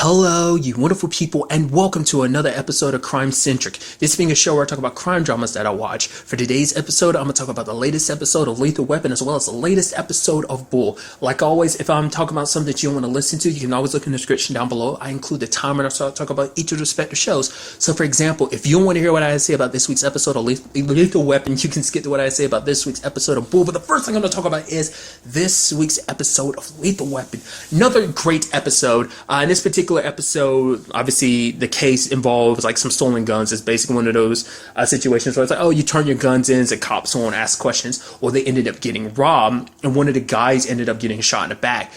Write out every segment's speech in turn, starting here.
Hello, you wonderful people, and welcome to another episode of Crime Centric. This being a show where I talk about crime dramas that I watch. For today's episode, I'm going to talk about the latest episode of Lethal Weapon as well as the latest episode of Bull. Like always, if I'm talking about something that you want to listen to, you can always look in the description down below. I include the time when I start talking about each of the respective shows. So for example, if you want to hear what I say about this week's episode of Lethal Weapon, you can skip to what I say about this week's episode of Bull. But the first thing I'm going to talk about is this week's episode of Lethal Weapon. Another great episode. In this particular episode, obviously the case involves like some stolen guns. It's basically one of those situations where it's like, oh, you turn your guns in, the cops won't ask questions, or they ended up getting robbed, and one of the guys ended up getting shot in the back.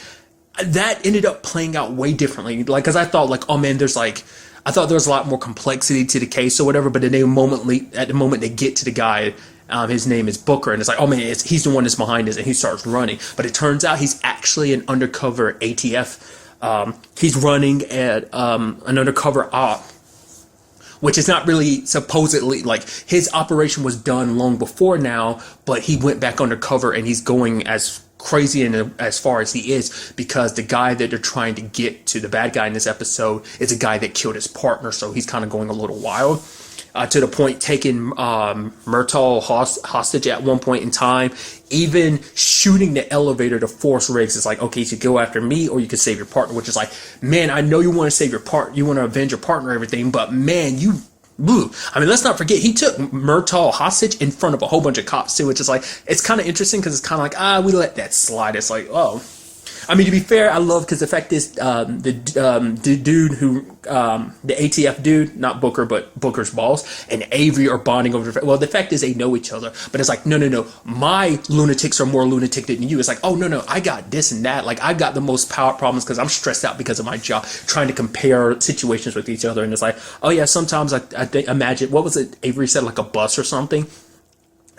That ended up playing out way differently. Like, because I thought like, oh man, I thought there was a lot more complexity to the case or whatever, but at the moment they get to the guy, his name is Booker, and it's like, oh man, he's the one that's behind this, and he starts running. But it turns out he's actually an undercover ATF. He's running at an undercover op, which is not really supposedly, like, his operation was done long before now, but he went back undercover and he's going as crazy and as far as he is because the guy that they're trying to get to, the bad guy in this episode, is a guy that killed his partner, so he's kind of going a little wild. To the point taking Murtaugh hostage at one point in time, even shooting the elevator to force Riggs. It's like, okay, you could go after me or you could save your partner, which is like, man, I know you want to save your partner, you want to avenge your partner and everything, but man, I mean, let's not forget, he took Murtaugh hostage in front of a whole bunch of cops too, which is like, it's kind of interesting because it's kind of like, we let that slide. It's like, oh. I mean, to be fair, I love, because the fact is, the dude who, the ATF dude, not Booker, but Booker's boss, and Avery are bonding over the, well, the fact is they know each other, but it's like, no, my lunatics are more lunatic than you. It's like, oh, no, I got this and that. Like, I got the most power problems because I'm stressed out because of my job, trying to compare situations with each other. And it's like, oh yeah, sometimes I imagine, what was it, Avery said, like a bus or something?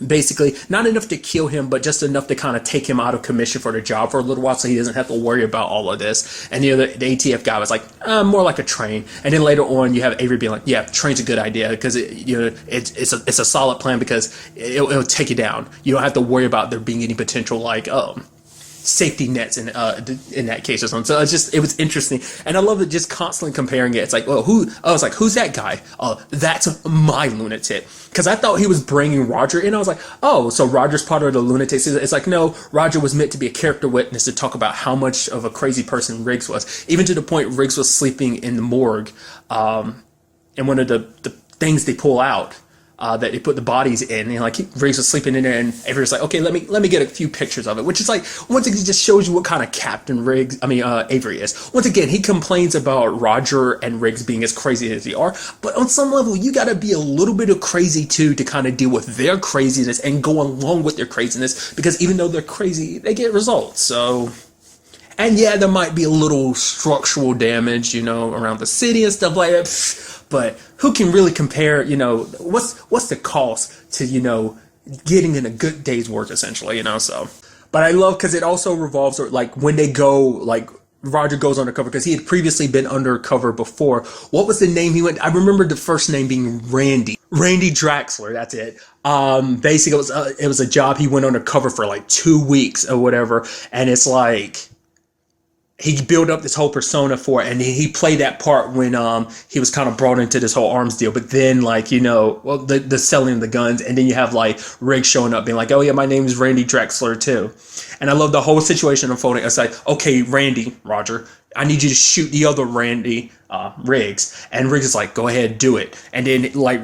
Basically, not enough to kill him, but just enough to kind of take him out of commission for the job for a little while so he doesn't have to worry about all of this. And the ATF guy was like, more like a train. And then later on, you have Avery being like, yeah, train's a good idea because it's a solid plan because it'll take you down. You don't have to worry about there being any potential like safety nets in that case or something. So it was interesting, and I love it, just constantly comparing it. It's like, well, who's that guy? That's my lunatic, because I thought he was bringing Roger in. I was like, oh, so Roger's part of the lunatics. It's like, no, Roger was meant to be a character witness to talk about how much of a crazy person Riggs was, even to the point Riggs was sleeping in the morgue, and one of the things they pull out, that they put the bodies in, and like Riggs was sleeping in there, and Avery's like, okay, let me get a few pictures of it, which is like, once again, it just shows you what kind of captain Avery is. Once again, he complains about Roger and Riggs being as crazy as they are, but on some level, you gotta be a little bit of crazy too to kind of deal with their craziness and go along with their craziness, because even though they're crazy, they get results. So, and yeah, there might be a little structural damage, around the city and stuff like that. But who can really compare, what's the cost to, getting in a good day's work, essentially, so. But I love, because it also revolves, like, when they go, like, Roger goes undercover, because he had previously been undercover before. What was the name he went? I remember the first name being Randy Draxler, that's it. Basically, it was a job he went undercover for, like, 2 weeks or whatever, and it's like, he built up this whole persona for it, and he played that part when he was kind of brought into this whole arms deal. But then, like, the selling of the guns, and then you have like Riggs showing up being like, oh yeah, my name is Randy Draxler too. And I love the whole situation unfolding. It's like, okay, Roger, I need you to shoot the other Randy, Riggs. And Riggs is like, go ahead, do it. And then like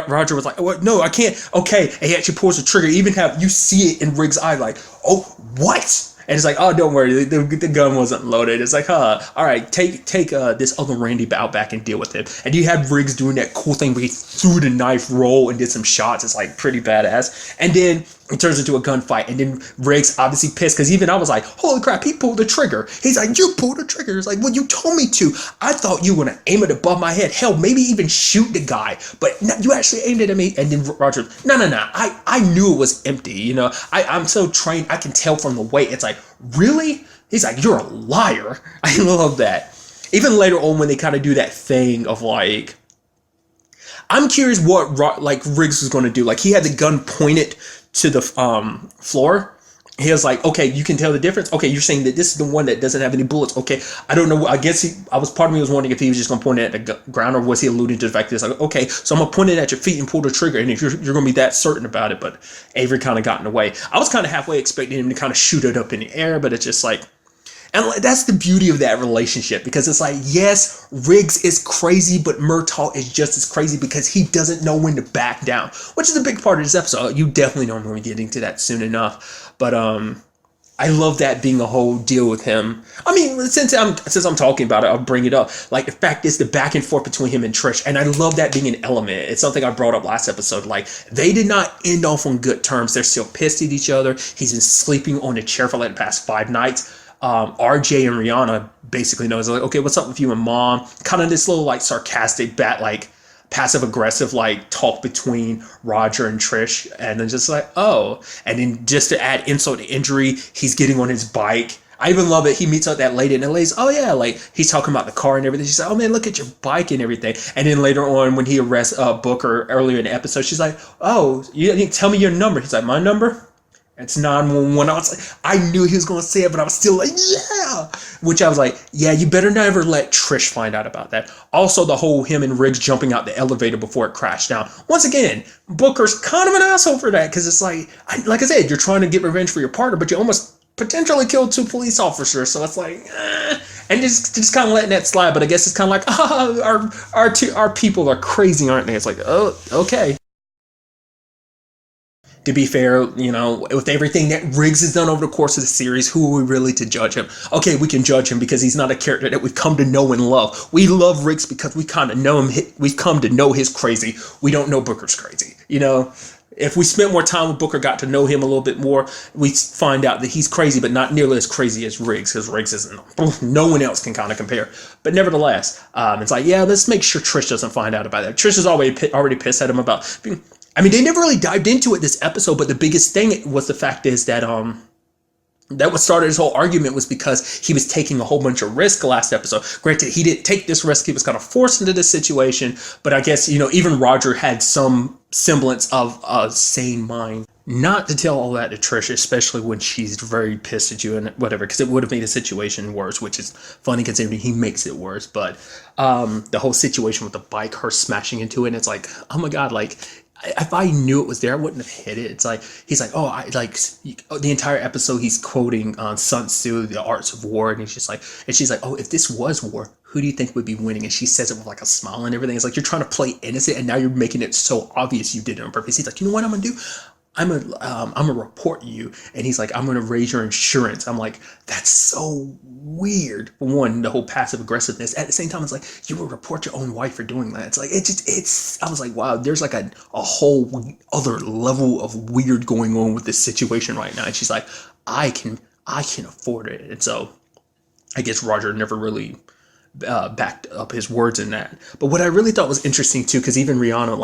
Roger was like, oh, no, I can't. Okay, and he actually pulls the trigger. You see it in Riggs' eye, like, oh, what? And it's like, oh, don't worry, the gun wasn't loaded. It's like, all right, take this other Randy out back and deal with him. And you have Riggs doing that cool thing where he threw the knife roll and did some shots. It's like pretty badass. And then it turns into a gunfight. And then Riggs obviously pissed, because even I was like, holy crap, he pulled the trigger. He's like, you pulled the trigger. It's like, well, you told me to. I thought you were going to aim it above my head. Hell, maybe even shoot the guy. But no, you actually aimed it at me. And then Roger, no. I knew it was empty. I'm so trained. I can tell from the weight. It's like, really? He's like, you're a liar. I love that. Even later on when they kind of do that thing of like, I'm curious what like Riggs was going to do. Like, he had the gun pointed to the floor, he was like, okay, you can tell the difference. Okay, you're saying that this is the one that doesn't have any bullets. Okay, I don't know. I guess part of me was wondering if he was just going to point it at the ground, or was he alluding to the fact that it's like, okay, so I'm going to point it at your feet and pull the trigger, and if you're going to be that certain about it. But Avery kind of got in the way. I was kind of halfway expecting him to kind of shoot it up in the air, but it's just like, and that's the beauty of that relationship, because it's like, yes, Riggs is crazy, but Murtaugh is just as crazy because he doesn't know when to back down, which is a big part of this episode. You definitely know I'm going to be getting to that soon enough, but I love that being a whole deal with him. I mean, since I'm talking about it, I'll bring it up. Like, the fact is the back and forth between him and Trish, and I love that being an element. It's something I brought up last episode. Like, they did not end off on good terms. They're still pissed at each other. He's been sleeping on a chair for like the past 5 nights. RJ and Rihanna basically knows, like, okay, what's up with you and mom? Kind of this little like sarcastic like passive aggressive like talk between Roger and Trish, and then just like, oh, and then just to add insult to injury, he's getting on his bike. I even love it. He meets up that lady and LA's, oh yeah, like he's talking about the car and everything. She's like, oh man, look at your bike and everything. And then later on when he arrests Booker earlier in the episode, she's like, oh, you didn't tell me your number. He's like, my number? It's 911. I was like, I knew he was going to say it, but I was still like, yeah. Which I was like, yeah, you better never let Trish find out about that. Also, the whole him and Riggs jumping out the elevator before it crashed down. Once again, Booker's kind of an asshole for that, because it's like I said, you're trying to get revenge for your partner, but you almost potentially killed 2 police officers. So it's like, and just kind of letting that slide. But I guess it's kind of like, our people are crazy, aren't they? It's like, oh, okay. To be fair, you know, with everything that Riggs has done over the course of the series, who are we really to judge him? Okay, we can judge him because he's not a character that we've come to know and love. We love Riggs because we kind of know him. We've come to know his crazy. We don't know Booker's crazy. You know, if we spent more time with Booker, got to know him a little bit more, we find out that he's crazy, but not nearly as crazy as Riggs, because Riggs isn't. No one else can kind of compare. But nevertheless, it's like, yeah, let's make sure Trish doesn't find out about that. Trish is already pissed at him about being. I mean, they never really dived into it this episode, but the biggest thing was the fact is that that what started his whole argument was because he was taking a whole bunch of risk last episode. Granted, he didn't take this risk. He was kind of forced into this situation, but I guess, you know, even Roger had some semblance of a sane mind. Not to tell all that to Trish, especially when she's very pissed at you and whatever, because it would have made the situation worse, which is funny considering he makes it worse. But the whole situation with the bike, her smashing into it, and it's like, oh my God, like, if I knew it was there, I wouldn't have hit it. It's like, he's like, oh, I like the entire episode, he's quoting Sun Tzu, The Arts of War. And he's just like, and she's like, oh, if this was war, who do you think would be winning? And she says it with like a smile and everything. It's like, you're trying to play innocent and now you're making it so obvious you did it on purpose. He's like, you know what I'm going to do? I'm gonna report you. And he's like, I'm gonna raise your insurance. I'm like, that's so weird. For one, the whole passive aggressiveness. At the same time, it's like, you will report your own wife for doing that. It's like, I was like, wow, there's like a whole other level of weird going on with this situation right now. And she's like, I can afford it. And so I guess Roger never really backed up his words in that. But what I really thought was interesting too, because even Rihanna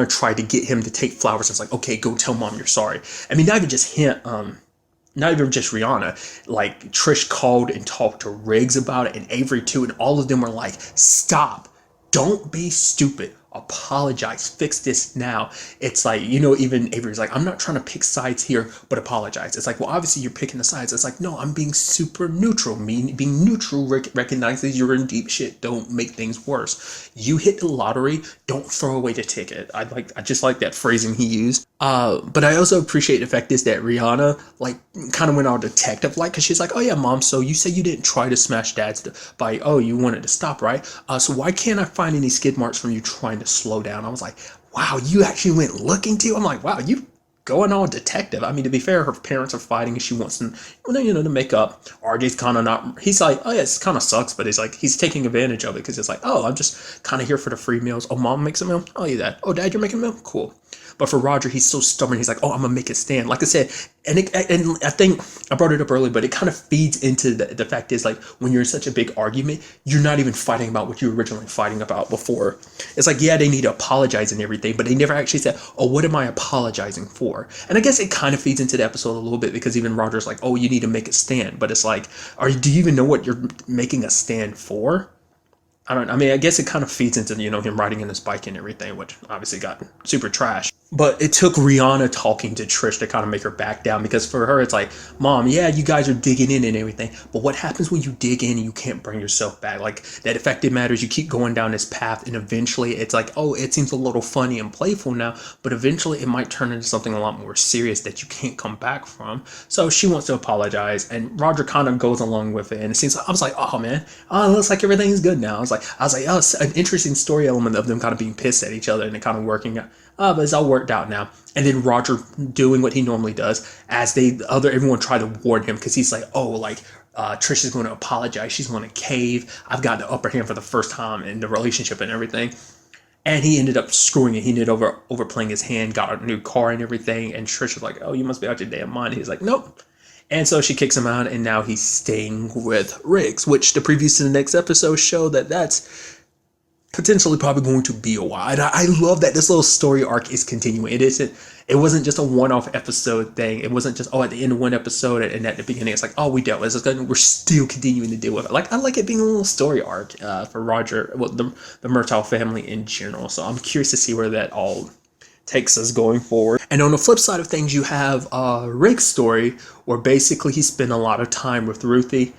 tried to get him to take flowers. It's like, okay, go tell mom you're sorry. I mean, not even just Rihanna. Like, Trish called and talked to Riggs about it, and Avery too, and all of them were like, stop. Don't be stupid. Apologize. Fix this now. It's like, you know, even Avery's like, I'm not trying to pick sides here, but apologize. It's like, well, obviously you're picking the sides. It's like, no, I'm being super neutral. Being neutral recognizes you're in deep shit. Don't make things worse. You hit the lottery. Don't throw away the ticket. I just like that phrasing he used. But I also appreciate the fact is that Rihanna like kind of went all detective like, because she's like, oh yeah, mom, so you say you didn't try to smash dad's bike. Oh, you wanted to stop, right? So why can't I find any skid marks from you trying to slow down? I was like, wow, you actually went looking too? I'm like, wow, you going all detective. I mean, to be fair, her parents are fighting and she wants them, you know, to make up. RJ's kind of not, he's like, oh yeah, it kind of sucks, but he's like, he's taking advantage of it because it's like, oh, I'm just kind of here for the free meals. Oh, mom makes a meal? Oh, you that. Oh, dad, you're making a meal? Cool. But for Roger, he's so stubborn. He's like, oh, I'm going to make it stand. Like I said, and I think I brought it up earlier, but it kind of feeds into the fact is like when you're in such a big argument, you're not even fighting about what you were originally fighting about before. It's like, yeah, they need to apologize and everything, but they never actually said, oh, what am I apologizing for? And I guess it kind of feeds into the episode a little bit because even Roger's like, oh, you need to make a stand. But it's like, do you even know what you're making a stand for? I mean, I guess it kind of feeds into, you know, him riding in his bike and everything, which obviously got super trash. But it took Rihanna talking to Trish to kind of make her back down, because for her it's like, Mom, yeah, you guys are digging in and everything, but what happens when you dig in and you can't bring yourself back? Like, that effective matters. You keep going down this path, and eventually it's like, oh, it seems a little funny and playful now, but eventually it might turn into something a lot more serious that you can't come back from. So she wants to apologize, and Roger kind of goes along with it, and it seems like, I was like, oh man, oh, it looks like everything's good now. I was like, oh, it's an interesting story element of them kind of being pissed at each other and it kind of working out. But it's all worked out now. And then Roger doing what he normally does, as everyone tried to warn him, because he's like, oh, like, Trish is going to apologize. She's going to cave. I've got the upper hand for the first time in the relationship and everything. And he ended up screwing it. He ended up overplaying his hand, got a new car and everything. And Trish was like, oh, you must be out your damn mind. He's like, nope. And so she kicks him out, and now he's staying with Riggs, which the previews to the next episode show that that's potentially probably going to be a while. And I love that this little story arc is continuing. It wasn't just a one-off episode thing. It wasn't just, oh, at the end of one episode and at the beginning it's like, oh, we dealt with this. We're still continuing to deal with it. Like, I like it being a little story arc for Roger, well, the Murtaugh family in general. So I'm curious to see where that all takes us going forward. And on the flip side of things, you have Rick's story, where basically he spent a lot of time with Ruthie,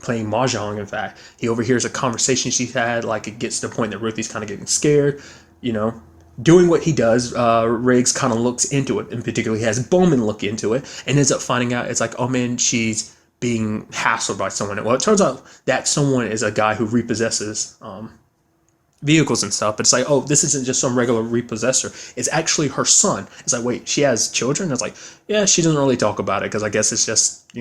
playing mahjong. In fact, he overhears a conversation she's had. Like, it gets to the point that Ruthie's kind of getting scared, doing what he does. Riggs kind of looks into it. In particular, he has Bowman look into it and ends up finding out it's like, oh man, she's being hassled by someone. Well, it turns out that someone is a guy who repossesses vehicles and stuff. But it's like, oh, this isn't just some regular repossessor. It's actually her son. It's like, wait, she has children? It's like, yeah, she doesn't really talk about it, because I guess it's just,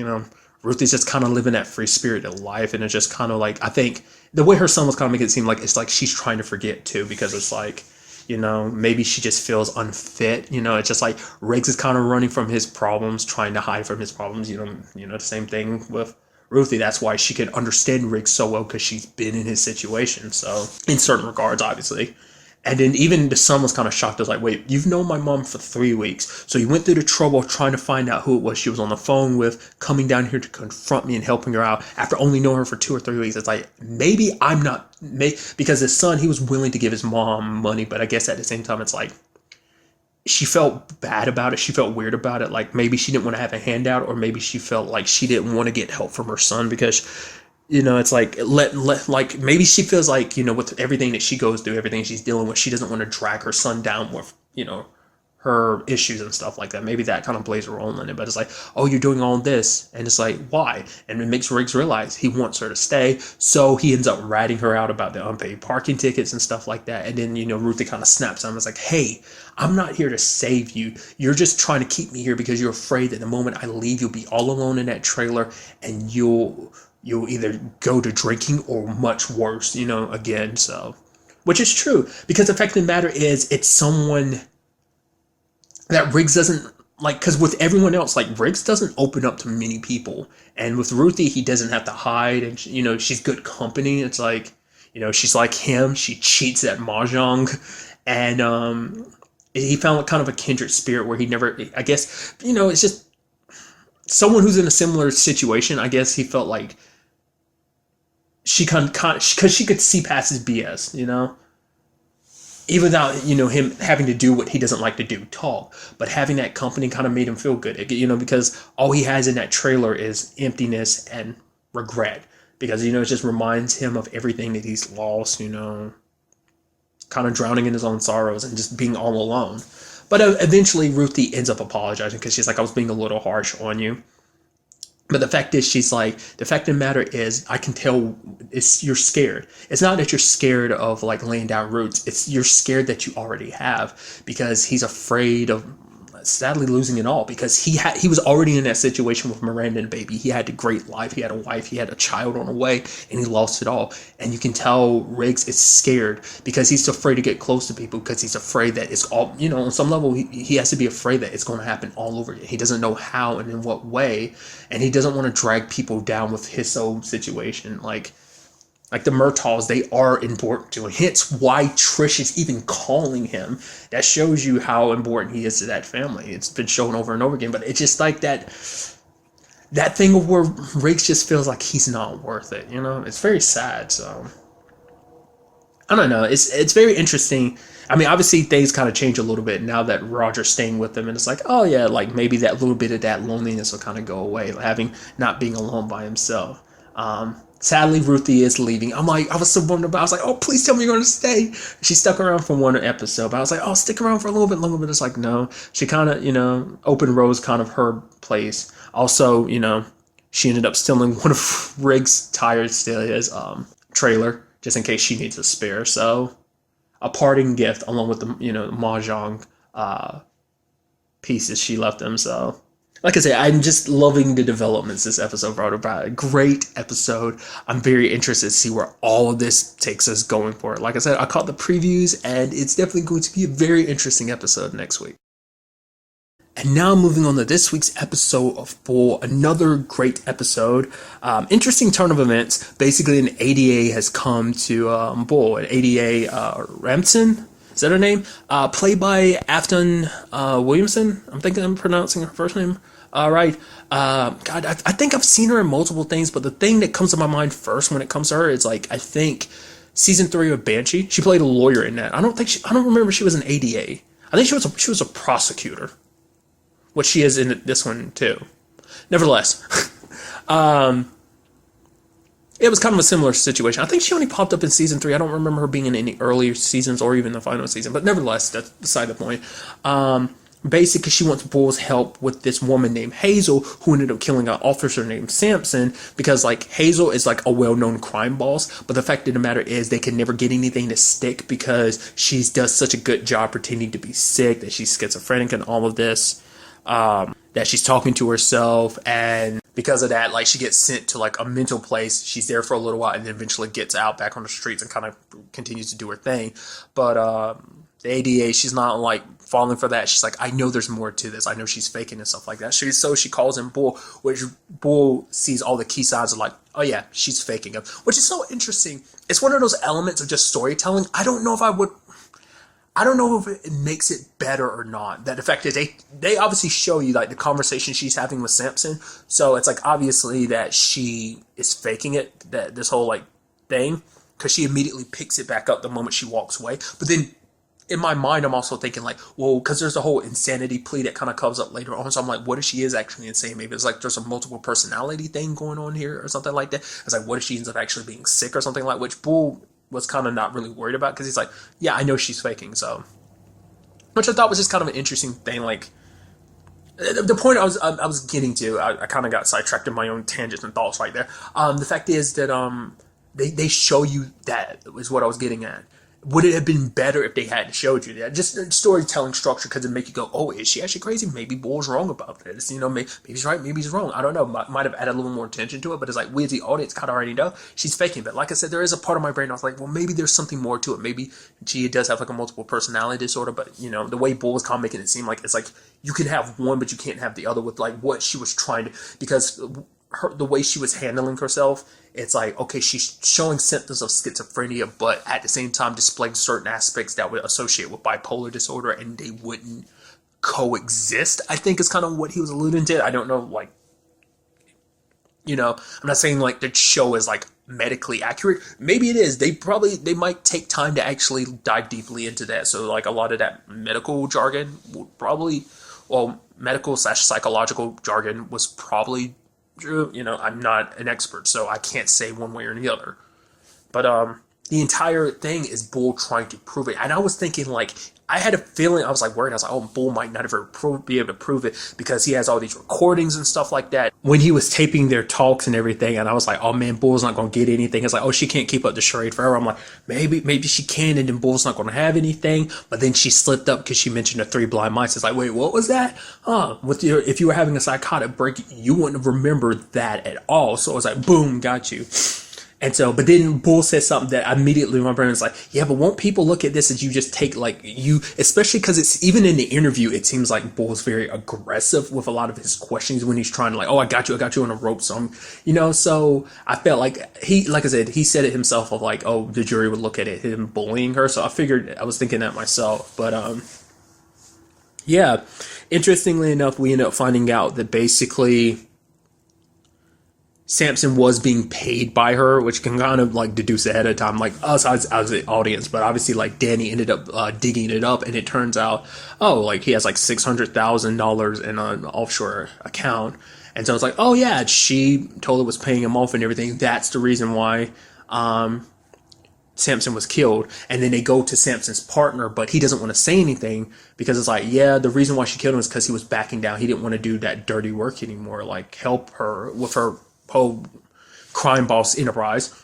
Ruth is just kind of living that free-spirited life, and it's just kind of like, I think the way her son was kind of making it seem like it's like she's trying to forget too, because it's like, maybe she just feels unfit. It's just like Riggs is kind of running from his problems, trying to hide from his problems. The same thing with Ruthie. That's why she can understand Riggs so well, because she's been in his situation. So in certain regards, obviously. And then even the son was kind of shocked. I was like, wait, you've known my mom for 3 weeks. So you went through the trouble of trying to find out who it was she was on the phone with, coming down here to confront me and helping her out after only knowing her for 2 or 3 weeks. It's like, maybe I'm not, because his son, he was willing to give his mom money. But I guess at the same time, it's like, she felt bad about it. She felt weird about it. Like, maybe she didn't want to have a handout, or maybe she felt like she didn't want to get help from her son, because it's like, like, maybe she feels like, with everything that she goes through, everything she's dealing with, she doesn't want to drag her son down with, her issues and stuff like that. Maybe that kind of plays a role in it. But it's like, oh, you're doing all this. And it's like, why? And it makes Riggs realize he wants her to stay. So he ends up ratting her out about the unpaid parking tickets and stuff like that. And then, Ruthie kind of snaps on him. It's like, hey, I'm not here to save you. You're just trying to keep me here because you're afraid that the moment I leave, you'll be all alone in that trailer, and you'll either go to drinking or much worse, again. So, which is true, because the fact of the matter is, it's someone that Riggs doesn't like, because with everyone else, like, Riggs doesn't open up to many people. And with Ruthie, he doesn't have to hide, and, she's good company. It's like, she's like him. She cheats at mahjong, and he found kind of a kindred spirit where he never, I guess, it's just someone who's in a similar situation. I guess he felt like she because she could see past his BS, even without, him having to do what he doesn't like to do, talk. But having that company kind of made him feel good, because all he has in that trailer is emptiness and regret, because, it just reminds him of everything that he's lost, kind of drowning in his own sorrows and just being all alone. But eventually Ruthie ends up apologizing, because she's like, I was being a little harsh on you. But the fact is, she's like, the fact of the matter is, I can tell you're scared. It's not that you're scared of, like, laying down roots. It's you're scared that you already have, because he's afraid of, sadly, losing it all, because he was already in that situation with Miranda and baby. He had a great life. He had a wife. He had a child on the way, and he lost it all. And you can tell Riggs is scared, because he's afraid to get close to people, because he's afraid that it's all, on some level, he has to be afraid that it's going to happen all over again. He doesn't know how and in what way, and he doesn't want to drag people down with his own situation. Like the Murtaughs, they are important to him. Hence why Trish is even calling him. That shows you how important he is to that family. It's been shown over and over again. But it's just like that thing of where Riggs just feels like he's not worth it. It's very sad. So I don't know. It's very interesting. I mean, obviously things kind of change a little bit now that Roger's staying with them, and it's like, oh yeah, like maybe that little bit of that loneliness will kind of go away, like having not being alone by himself. Sadly, Ruthie is leaving. I'm like, I was so bummed about. I was like, oh, please tell me you're gonna stay. She stuck around for one episode, but I was like, oh, stick around for a little bit longer. But it's like, no. She kind of, opened Rose kind of her place. Also, she ended up stealing one of Riggs' tires, still his trailer, just in case she needs a spare. So, a parting gift along with the mahjong pieces she left him. So, like I said, I'm just loving the developments this episode brought about. A great episode. I'm very interested to see where all of this takes us going for it. Like I said, I caught the previews, and it's definitely going to be a very interesting episode next week. And now moving on to this week's episode of Bull, another great episode. Interesting turn of events. Basically, an ADA has come to Bull. An ADA Ramson, is that her name? Played by Afton Williamson. I'm thinking I'm pronouncing her first name right. God, I think I've seen her in multiple things, but the thing that comes to my mind first when it comes to her is like, I think season 3 of Banshee. She played a lawyer in that. I don't remember she was an ADA. I think she was a prosecutor, which she is in this one too. Nevertheless, it was kind of a similar situation. I think she only popped up in season 3. I don't remember her being in any earlier seasons or even the final season. But nevertheless, that's beside the point. Basically, she wants Bull's help with this woman named Hazel, who ended up killing an officer named Sampson, because like Hazel is like a well-known crime boss. But the fact of the matter is, they can never get anything to stick because she does such a good job pretending to be sick, that she's schizophrenic and all of this. That she's talking to herself, and because of that, like, she gets sent to like a mental place. She's there for a little while and then eventually gets out back on the streets and kind of continues to do her thing. But the ADA, she's not like falling for that. She's like, I know there's more to this. I know she's faking and stuff like that. So she calls in Bull, which Bull sees all the key signs of like, oh yeah, she's faking him, which is so interesting. It's one of those elements of just storytelling. I don't know if it makes it better or not. That the fact is they obviously show you like the conversation she's having with Sampson. So it's like obviously that she is faking it, that this whole like thing, because she immediately picks it back up the moment she walks away. But then in my mind, I'm also thinking like, well, because there's a whole insanity plea that kind of comes up later on. So I'm like, what if she is actually insane? Maybe it's like there's a multiple personality thing going on here or something like that. It's like, what if she ends up actually being sick or something like, which Bull was kind of not really worried about, because he's like, yeah, I know she's faking. So, which I thought was just kind of an interesting thing. Like, the point I was getting to, I kind of got sidetracked in my own tangents and thoughts right there. The fact is that they show you that is what I was getting at. Would it have been better if they hadn't showed you that? Just storytelling structure, because it make you go, oh, is she actually crazy? Maybe Bull's wrong about this. Maybe he's right, maybe he's wrong. I don't know. Might have added a little more attention to it, but it's like, we as the audience kind of already know she's faking. But like I said, there is a part of my brain I was like, well, maybe there's something more to it. Maybe she does have like a multiple personality disorder, but the way Bull was kind of making it seem like it's like you can have one, but you can't have the other, with like what she was trying to, because the way she was handling herself, it's like, okay, she's showing symptoms of schizophrenia, but at the same time displaying certain aspects that would associate with bipolar disorder, and they wouldn't coexist, I think is kind of what he was alluding to. I don't know, like, I'm not saying like the show is like medically accurate. Maybe it is. They might take time to actually dive deeply into that. So like a lot of that medical jargon would probably, medical / psychological jargon was probably true. I'm not an expert, so I can't say one way or the other. But the entire thing is Bull trying to prove it. And I was thinking, like, I had a feeling, I was like worried. I was like, oh, Bull might not ever be able to prove it, because he has all these recordings and stuff like that when he was taping their talks and everything. And I was like, oh man, Bull's not going to get anything. It's like, oh, she can't keep up the charade forever. I'm like, maybe she can, and then Bull's not going to have anything. But then she slipped up because she mentioned the 3 blind mice. It's like, wait, what was that? If you were having a psychotic break, you wouldn't have remembered that at all. So it was like, boom, got you. And so, but then Bull says something that immediately my brain was like, yeah, but won't people look at this as you just take like especially because it's even in the interview, it seems like Bull's very aggressive with a lot of his questions when he's trying to like, oh, I got you on a rope. So so I felt like like I said, he said it himself of like, oh, the jury would look at it, him bullying her. So I was thinking that myself, but, yeah, interestingly enough, we ended up finding out that basically Samson was being paid by her, which can kind of like deduce ahead of time, like us as the audience. But obviously, like Danny ended up digging it up, and it turns out, oh, like he has like $600,000 in an offshore account, and so it's like, oh yeah, she totally was paying him off and everything. That's the reason why Samson was killed. And then they go to Samson's partner, but he doesn't want to say anything because it's like, yeah, the reason why she killed him is because he was backing down. He didn't want to do that dirty work anymore, like help her with her whole crime boss enterprise.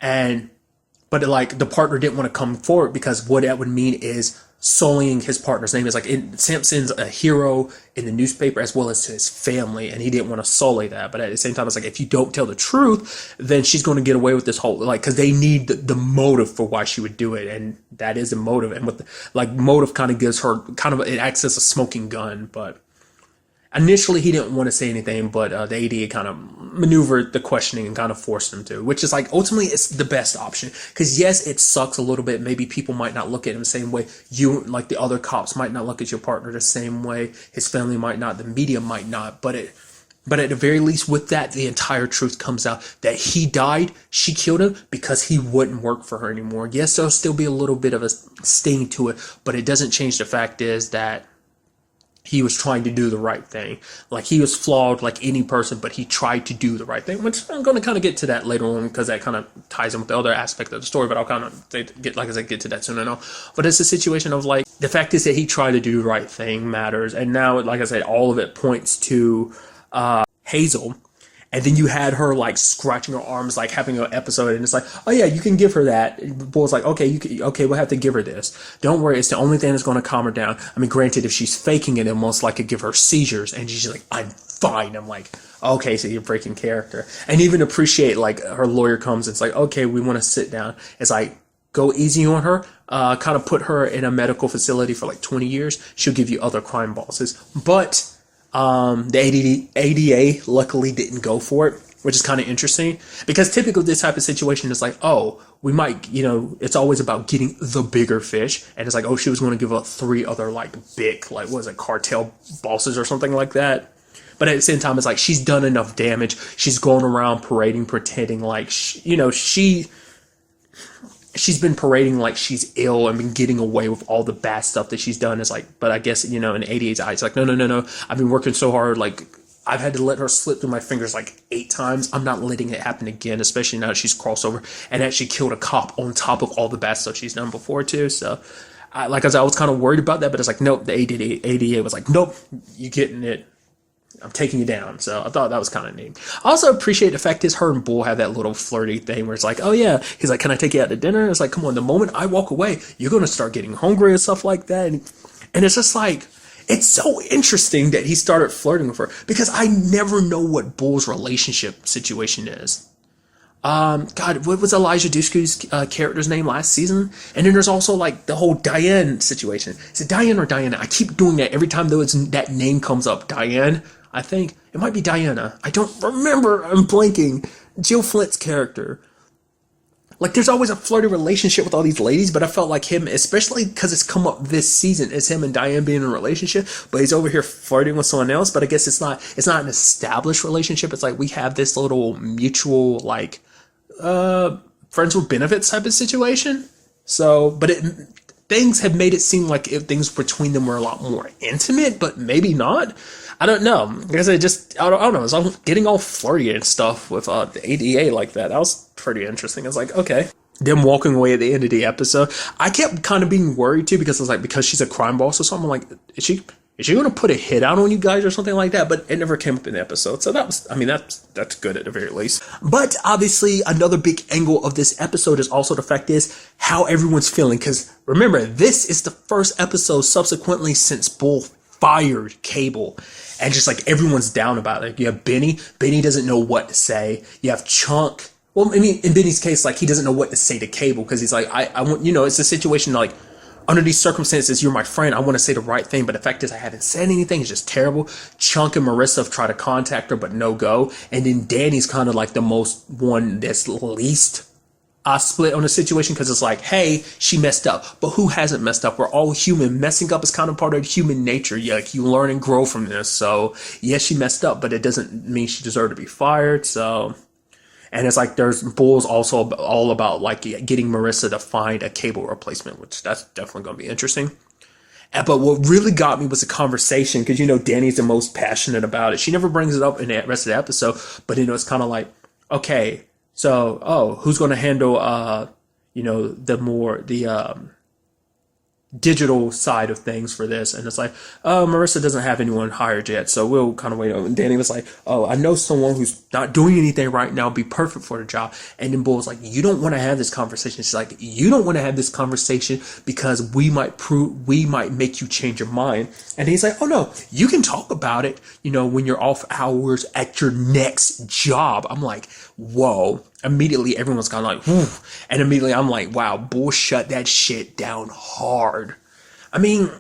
But like the partner didn't want to come forward because what that would mean is sullying his partner's name. Is like Samson's a hero in the newspaper as well as to his family, and he didn't want to sully that. But at the same time, it's like, if you don't tell the truth, then she's going to get away with this whole, like, because they need the motive for why she would do it, and that is a motive. And with motive kind of gives her it acts as a smoking gun. But initially, he didn't want to say anything, but the ADA kind of maneuvered the questioning and kind of forced him to, which is like, ultimately, it's the best option. Because yes, it sucks a little bit. Maybe people might not look at him the same way. You, like the other cops, might not look at your partner the same way. His family might not. The media might not. But at the very least, with that, the entire truth comes out that he died, she killed him because he wouldn't work for her anymore. Yes, there'll still be a little bit of a sting to it, but it doesn't change the fact is that he was trying to do the right thing. Like, he was flawed like any person, but he tried to do the right thing, which I'm going to kind of get to that later on because that kind of ties in with the other aspect of the story, but I'll kind of get to that soon enough. But it's a situation of like, the fact is that he tried to do the right thing matters. And now, like I said, all of it points to Hazel. And then you had her like scratching her arms, like having an episode, and it's like, oh yeah, you can give her that. Bull's like, okay, we'll have to give her this. Don't worry, it's the only thing that's going to calm her down. I mean, granted, if she's faking it, it most likely give her seizures, and she's like, I'm fine. I'm like, okay, so you're breaking character. And even appreciate, like, her lawyer comes and it's like, okay, we want to sit down. It's like, go easy on her, kind of put her in a medical facility for like 20 years. She'll give you other crime bosses. But the ADA luckily didn't go for it, which is kind of interesting because typically this type of situation is like, oh, we might, it's always about getting the bigger fish. And it's like, oh, she was going to give up 3 other like big, like, what was it, cartel bosses or something like that. But at the same time, it's like, she's done enough damage. She's going around parading, pretending like, she's been parading like she's ill and been getting away with all the bad stuff that she's done. Is like, but I guess, in ADA's eyes, like, no. I've been working so hard. Like, I've had to let her slip through my fingers like 8 times. I'm not letting it happen again, especially now that she's crossover and actually killed a cop on top of all the bad stuff she's done before too. So, like I said, I was kind of worried about that, but it's like, nope, the ADA was like, nope, you're getting it. I'm taking you down. So I thought that was kind of neat. I also appreciate the fact is her and Bull have that little flirty thing where it's like, oh yeah, he's like, can I take you out to dinner? It's like, come on, the moment I walk away, you're going to start getting hungry and stuff like that. And it's just like, it's so interesting that he started flirting with her because I never know what Bull's relationship situation is. God, what was Elijah Dushku's character's name last season? And then there's also like the whole Diane situation. Is it Diane or Diana? I keep doing that every time that name comes up. Diane, I think it might be Diana. I don't remember. I'm blanking. Jill Flint's character. Like, there's always a flirty relationship with all these ladies, but I felt like him, especially because it's come up this season, is him and Diane being in a relationship, but he's over here flirting with someone else. But I guess it's not an established relationship. It's like we have this little mutual, like, friends with benefits type of situation. So, but things have made it seem like if things between them were a lot more intimate, but maybe not. I don't know. I guess I don't know. I'm getting all flirty and stuff with the ADA like that. That was pretty interesting. I was like, okay. Them walking away at the end of the episode. I kept kind of being worried too because I was like, because she's a crime boss or something. I'm like, is she going to put a hit out on you guys or something like that? But it never came up in the episode. So that's good at the very least. But obviously another big angle of this episode is also the fact is how everyone's feeling. Because remember, this is the first episode subsequently since Bull fired Cable. And just like everyone's down about it. You have Benny. Benny doesn't know what to say. You have Chunk. Well, I mean, in Benny's case, like, he doesn't know what to say to Cable because he's like, I want, it's a situation like, under these circumstances, you're my friend. I want to say the right thing, but the fact is I haven't said anything. It's just terrible. Chunk and Marissa have tried to contact her, but no go. And then Danny's kind of like the most one that's least split on the situation because it's like, hey, she messed up, but who hasn't messed up? We're all human. Messing up is kind of part of human nature. Yeah, like you learn and grow from this. So yes, she messed up, but it doesn't mean she deserved to be fired. So, and it's like there's Bull's also all about like getting Marissa to find a cable replacement, which that's definitely going to be interesting. But what really got me was the conversation, because, you know, Danny's the most passionate about it. She never brings it up in the rest of the episode, but, you know, it's kind of like, okay, so, who's going to handle, you know, the digital side of things for this? And it's like, Marissa doesn't have anyone hired yet, so we'll kind of wait. And Danny was like, I know someone who's not doing anything right now, be perfect for the job. And then Bull's like, you don't want to have this conversation. She's like, you don't want to have this conversation because we might make you change your mind. And he's like, oh no, you can talk about it, you know, when you're off hours at your next job. I'm like, whoa. Immediately everyone's kind of like, whew. And immediately I'm like, wow, Bull shut that shit down hard. I mean,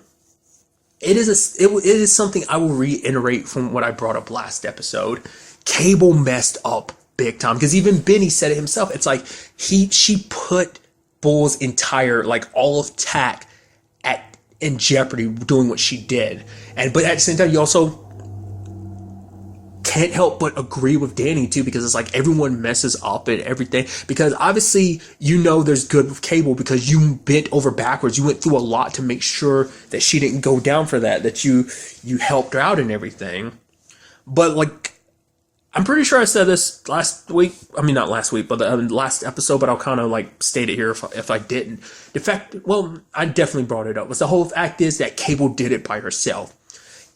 it is something I will reiterate from what I brought up last episode. Cable messed up big time, because even Benny said it himself. It's like she put Bull's entire, like, all of TAC in jeopardy doing what she did. But at the same time, you also can't help but agree with Danny too, because it's like everyone messes up and everything, because obviously, you know, there's good with Cable because you bent over backwards. You went through a lot to make sure that she didn't go down for that you helped her out and everything. But like, I'm pretty sure I said this last week. I mean, not last week, but the last episode, but I'll kind of like state it here if I didn't. The fact, well, I definitely brought it up, was the whole fact is that Cable did it by herself.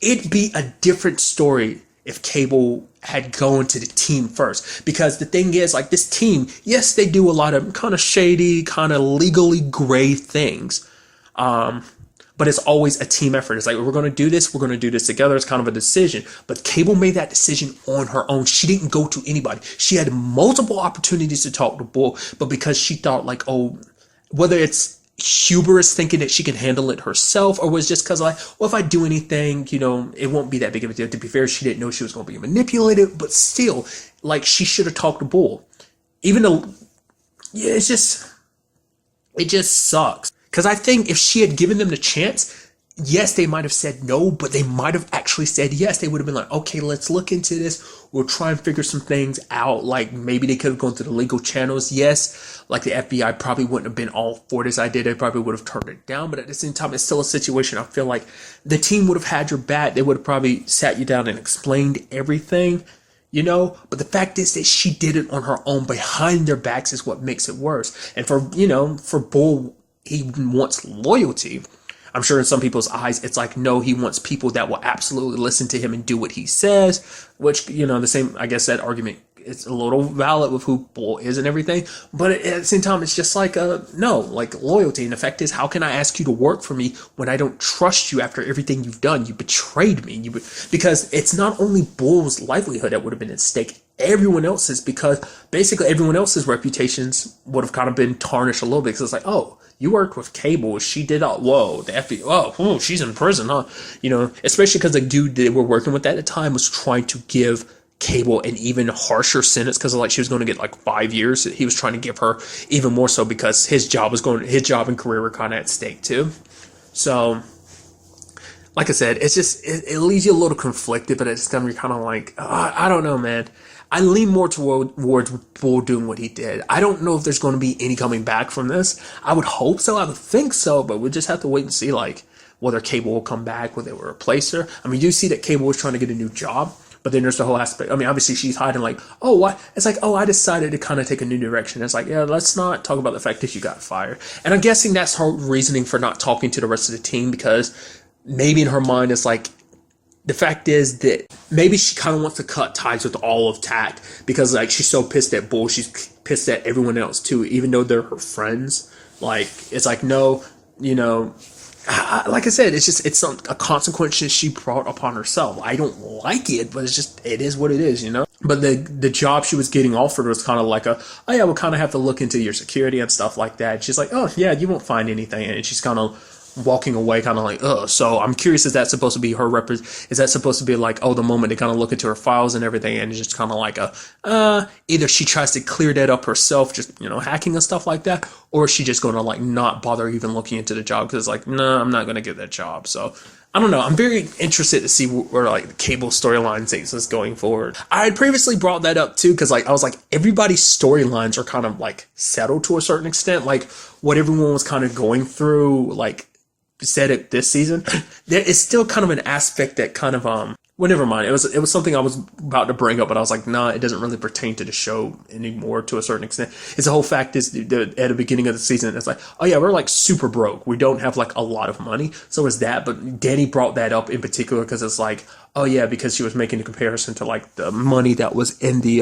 It'd be a different story if Cable had gone to the team first. Because the thing is, like, this team, yes, they do a lot of kind of shady, kind of legally gray things. But it's always a team effort. It's like, we're going to do this together. It's kind of a decision. But Cable made that decision on her own. She didn't go to anybody. She had multiple opportunities to talk to Bull, but because she thought, like, oh, whether it's hubris thinking that she can handle it herself, or was just because, like, well, if I do anything, you know, it won't be that big of a deal. To be fair, she didn't know she was going to be manipulated, but still, like, she should have talked to Bull. Even though, yeah, it just sucks. Because I think if she had given them the chance, yes, they might have said no, but they might have actually said yes. They would have been like, okay, let's look into this. We'll try and figure some things out. Like, maybe they could have gone to the legal channels. Yes, like the FBI probably wouldn't have been all for this idea. They probably would have turned it down. But at the same time, it's still a situation. I feel like the team would have had your back. They would have probably sat you down and explained everything, you know. But the fact is that she did it on her own. Behind their backs is what makes it worse. And for Bull, he wants loyalty. I'm sure in some people's eyes, it's like, no, he wants people that will absolutely listen to him and do what he says, which, you know, the same, I guess that argument is a little valid with who Bull is and everything. But at the same time, it's just like, no, like loyalty. And the fact is, how can I ask you to work for me when I don't trust you after everything you've done? You betrayed me. Because it's not only Bull's livelihood that would have been at stake, everyone else's, because basically everyone else's reputations would have kind of been tarnished a little bit, because it's like, oh, you worked with Cable. She did all, whoa, the FBI, oh, she's in prison, huh? You know, especially because the dude they were working with at the time was trying to give Cable an even harsher sentence, because like she was going to get like 5 years. He was trying to give her even more so, because his job and career were kind of at stake too. So, like I said, it's just, it leaves you a little conflicted, but at the same time, you're kind of like, I don't know, man. I lean more towards Bull doing what he did. I don't know if there's going to be any coming back from this. I would hope so. I would think so, but we'll just have to wait and see, like, whether Cable will come back, whether they will replace her. I mean, you see that Cable was trying to get a new job, but then there's the whole aspect. I mean, obviously she's hiding, like, oh, what? It's like, oh, I decided to kind of take a new direction. It's like, yeah, let's not talk about the fact that you got fired. And I'm guessing that's her reasoning for not talking to the rest of the team, because maybe in her mind it's like, the fact is that maybe she kind of wants to cut ties with all of TAC, because like she's so pissed at Bull, she's pissed at everyone else too, even though they're her friends. Like, it's like, no, you know, like I said, it's a consequence that she brought upon herself. I don't like it, but it is what it is, you know. But the job she was getting offered was kind of like oh yeah, we'll kind of have to look into your security and stuff like that. She's like, oh yeah, you won't find anything, and she's kind of walking away kind of like, ugh. So I'm curious, is that supposed to be her is that supposed to be like, oh, the moment they kind of look into her files and everything, and it's just kind of like either she tries to clear that up herself, just, hacking and stuff like that, or is she just going to like not bother even looking into the job because it's like, no, I'm not going to get that job. So I don't know. I'm very interested to see where like the Cable storyline takes us going forward. I had previously brought that up too because like I was like, everybody's storylines are kind of like settled to a certain extent. Like what everyone was kind of going through, like said it this season, there is still kind of an aspect that kind of well, never mind. It was something I was about to bring up, but I was like, nah, it doesn't really pertain to the show anymore to a certain extent. It's the whole fact is at the beginning of the season, it's like, oh yeah, we're like super broke. We don't have like a lot of money. So is that, but Danny brought that up in particular because it's like, oh yeah, because she was making a comparison to like the money that was in the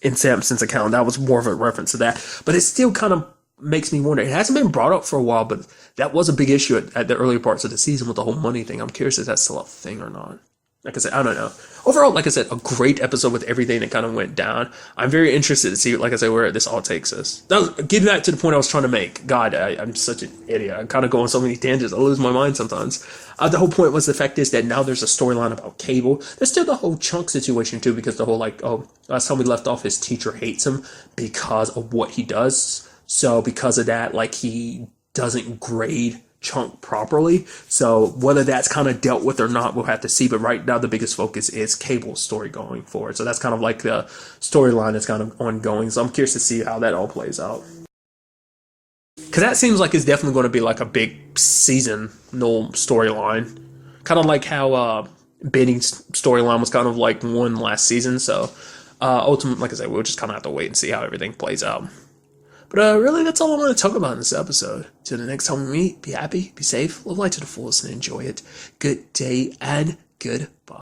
in Samson's account. That was more of a reference to that, but it still kind of makes me wonder. It hasn't been brought up for a while, but that was a big issue at the earlier parts of the season with the whole money thing. I'm curious if that's still a thing or not. Like I said, I don't know. Overall, like I said, a great episode with everything that kind of went down. I'm very interested to see, like I said, where this all takes us. Getting back to the point I was trying to make. God, I'm such an idiot. I kind of go on so many tangents. I lose my mind sometimes. The whole point was the fact is that now there's a storyline about Cable. There's still the whole Chunk situation too, because the whole like, oh, last time we left off, his teacher hates him because of what he does. So because of that, like he doesn't grade Chunk properly. So whether that's kind of dealt with or not, we'll have to see. But right now, the biggest focus is Cable's story going forward. So that's kind of like the storyline that's kind of ongoing. So I'm curious to see how that all plays out. Because that seems like it's definitely going to be like a big seasonal storyline. Kind of like how Benny's storyline was kind of like one last season. So ultimately, like I said, we'll just kind of have to wait and see how everything plays out. But really, that's all I want to talk about in this episode. Till the next time we meet, be happy, be safe, live life to the fullest, and enjoy it. Good day and goodbye.